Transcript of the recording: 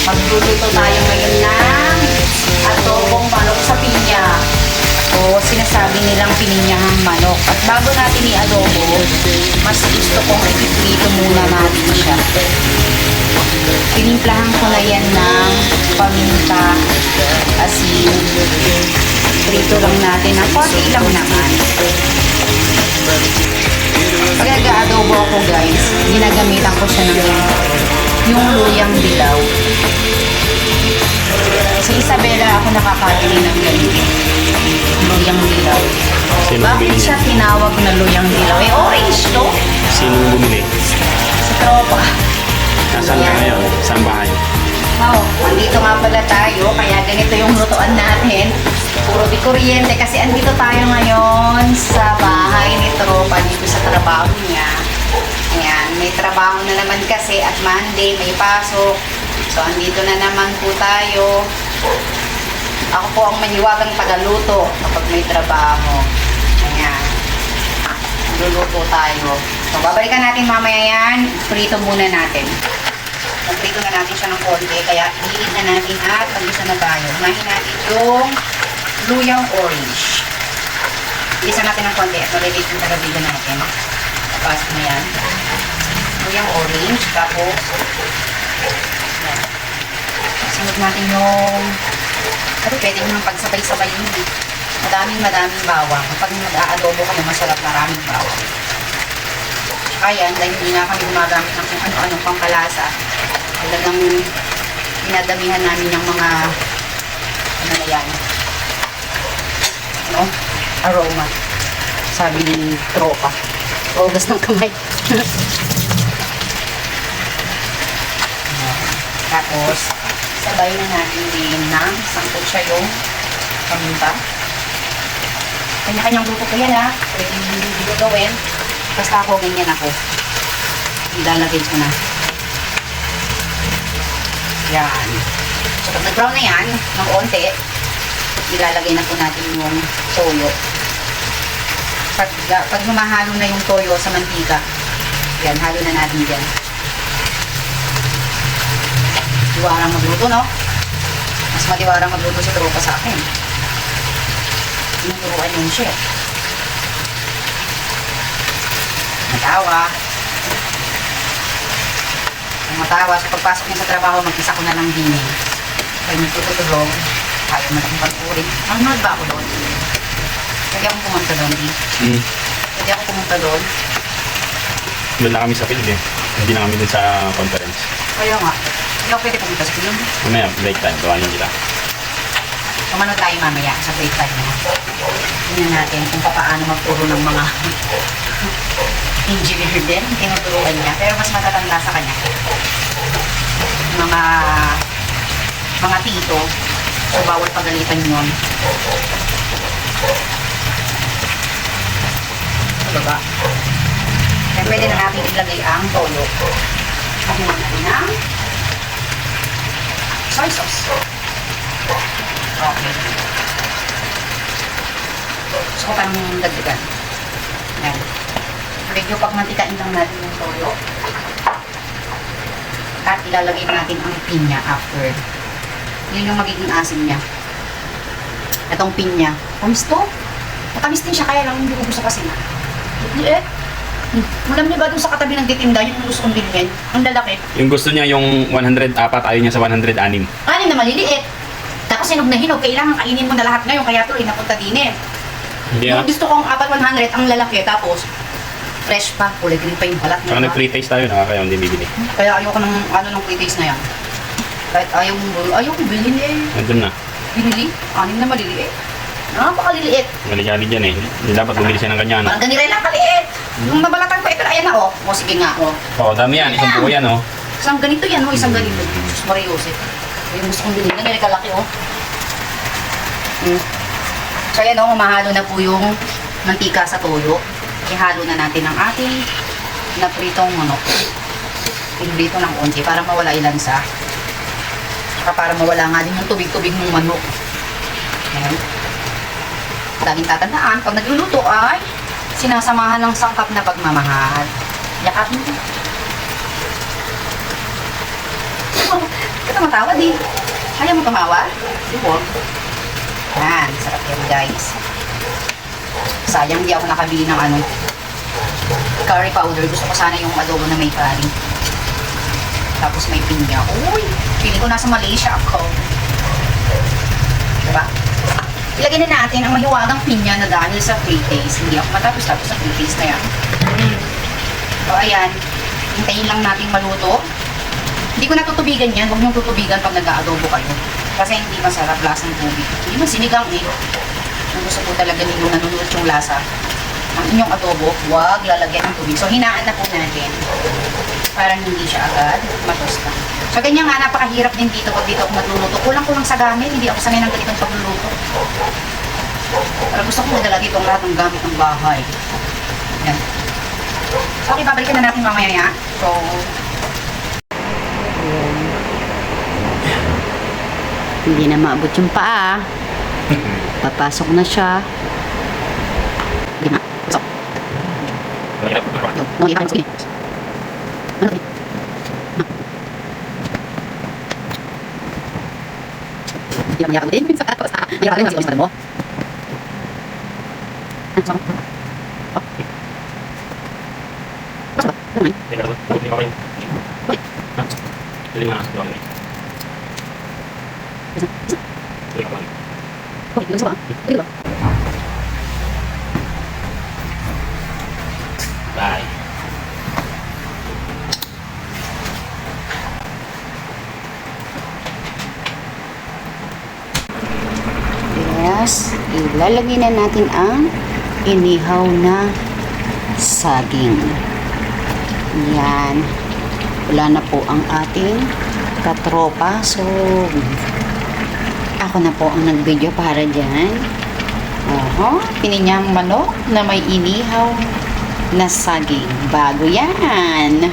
Magluluto tayo ngayon ng adobong manok sa pinya. O sinasabi nilang pininyahang manok. At bago natin i-adobo, mas gusto kong ipiprito muna natin siya. Pinimplahan ko na yan ng paminta, asin. Prito lang natin ng konti lang naman. Pag nag-aadobo ako guys, ginagamitan ko siya ng yung luyang dilaw. Si Isabela ako nakakabili ng ganito. Luyang dilaw. Bakit siya tinawag na luyang dilaw? Eh, orange to. Sinong bumili? Sa tropa. Nasaan ka ngayon? Saan bahay? Oh, andito nga pala tayo, kaya ganito yung lutuan natin. Puro di kuryente kasi andito tayo ngayon sa bahay ni tropa dito sa trabaho niya. Ayan, may trabaho na naman kasi at Monday may pasok. So, andito na naman po tayo. Ako po ang maniwagang tagaluto kapag may trabaho. Ayan. Luluto tayo. So, babalikan natin mamaya yan. Prito muna natin. Prito na natin siya ng konti. Kaya, iilid na natin at pag-isa na tayo. Unahin natin yung luyang orange. Isa natin ng konti at maliliit yung tagabigo natin. Tapos na yan. Luyang orange. Tapos, yan. Sunod natin yung pwede nyo ng pagsabay-sabay yun. Madaming bawang. Kapag mag-aadobo kami, masarap maraming bawang. Ayan, dahil hindi na kami gumagamit ng kung ano-anong pangkalasa. Talagang pinadamihan namin yung mga ano na yan. Ano? Aroma. Sabi ni tropa. Rogas ng kamay. Tapos, sabay na natin din ng sangkot siya yung paminta. Kanya-kanyang grupo ko yan ha. Pwede hindi ko gawin. Basta ako, ganyan ako. Ilalagay ko na. Yan. So, pag nag-brown na yan, ng onti, ilalagay na po natin yung toyo. Pag humahalo na yung toyo sa mantika, yan, halo na natin dyan. Diwarang magluto, no? Mas matiwarang magluto si tropa sa akin. Tinuturuan yung chef. Matawa. Kung matawa, sa pagpasok niya sa trabaho, mag-isa ko na lang din eh. Kaya nagtutulong, ayaw man akong pag-uring. Nanonood ba ako doon? Pwede akong pumunta doon, di? Pwede akong pumunta doon. Doon na kami sa field eh. Hindi na kami doon sa conference. Kaya nga. Hindi ako pwede pumunta sa film. Mamaya, break time. Gawanin nila. Kumano tayo mamaya sa break time mo. Tingnan natin kung paano magturo ng mga engineer din. Tinuturuan niya. Pero mas matatanda sa kanya. Mga tito. So, bawal pagalitan yun. Ano ba? Kaya pwede na natin ilagay ang toyo. Lagyan natin ng soy sauce. Okay. Gusto ko parang dagdagan. Yan. Medyo pagmantikain lang natin yung toyo. At ilalagay natin ang pinya after. Yun yung magiging asin niya. Itong pinya. Kums to? Matamis din siya, kaya lang hindi ko gusto kasi na. Hindi eh. Alam niyo ba dun sa katabi ng titinda, yung gusto kong bilhin? Ang lalaki. Yung gusto niya yung 104, ayaw niya sa 106. Anim na maliliit. Tapos hinog na hinog, kailangan kainin mo na lahat ngayon, kaya tuloy napunta din eh. Hindi ah. Yung gusto kong 4-100, ang lalaki, tapos fresh pa, kulay green pa yung balat. Saka nag-free taste tayo, nakakayaw hindi bibili. Kaya ayoko ng ng pre-taste na yan. Kahit ayaw kong bilhin eh. Nandun na. Binili, anim na maliliit. Napakaliliit. Maligali dyan eh. Hindi dapat bumili siya ng ganyan. Parang ganire lang kaliit. Yung nabalatan ko, ito ayan na oh. O sige nga oh. Oo, dami yan. Isang buo yan oh. Isang ganito yan oh, isang ganito. Diyos Mariosep. Yung gusto kong bilhin, ganire kalaki oh. So ayan oh, mamahalo na po yung mantika sa toyo. Ihalo na natin ang ating napritong manok. Pinrito ng konti para mawala ilansa. Saka para mawala nga din yung tubig-tubig ng manok. Ayan. Laging tatandaan, pag nagluluto ay sinasamahan ng sangkap na pagmamahal. Yakapin mo. tumatawad eh. Kaya mo tumawa? Huwag. Yan, sarap yan guys. Sayang di ako nakabili ng ano, curry powder. Gusto ko sana yung adobo na may curry. Tapos may pinya. Uy, feeling ko nasa Malaysia ako. Diba? Ilagay na natin ang mahiwagang pinya na dahil sa free taste. Hindi ako matapos-tapos sa free taste na yan. So, ayan. Hintayin lang natin maluto. Hindi ko natutubigan yan. Huwag niyong tutubigan pag nag-aadobo kayo. Kasi hindi masarap lasang tubig. Hindi man sinigang eh. Kung gusto po talaga ninyo nanunod yung lasa ang inyong adobo, huwag lalagyan ng tubig. So, hinaan na po natin. Para hindi siya agad matusta. So, ganyan nga, napakahirap din dito pag dito ako magluluto. Kulang-kulang sa gamit. Hindi ako sanay ng ganitong pagluluto. Pero gusto ko madala dito ang lahat ng gamit ng bahay. Yan. So, okay, babalikan na natin mamaya ya. So, hindi na maabot yung paa. Papasok na siya. Hindi na. So, okay, sige. Ano ba? Hindi naman yakap din. Hindi naman yakap din mo. Ano sa mo? Basta ba? Ano man? Okay, gusto ba? Sige ba? Bye. Yes, ilalagay na natin ang inihaw na saging. Yan. Wala na po ang ating katropa. So, ako na po ang nag-video para dyan. Oho, pininyang manok na may inihaw na saging. Bago yan.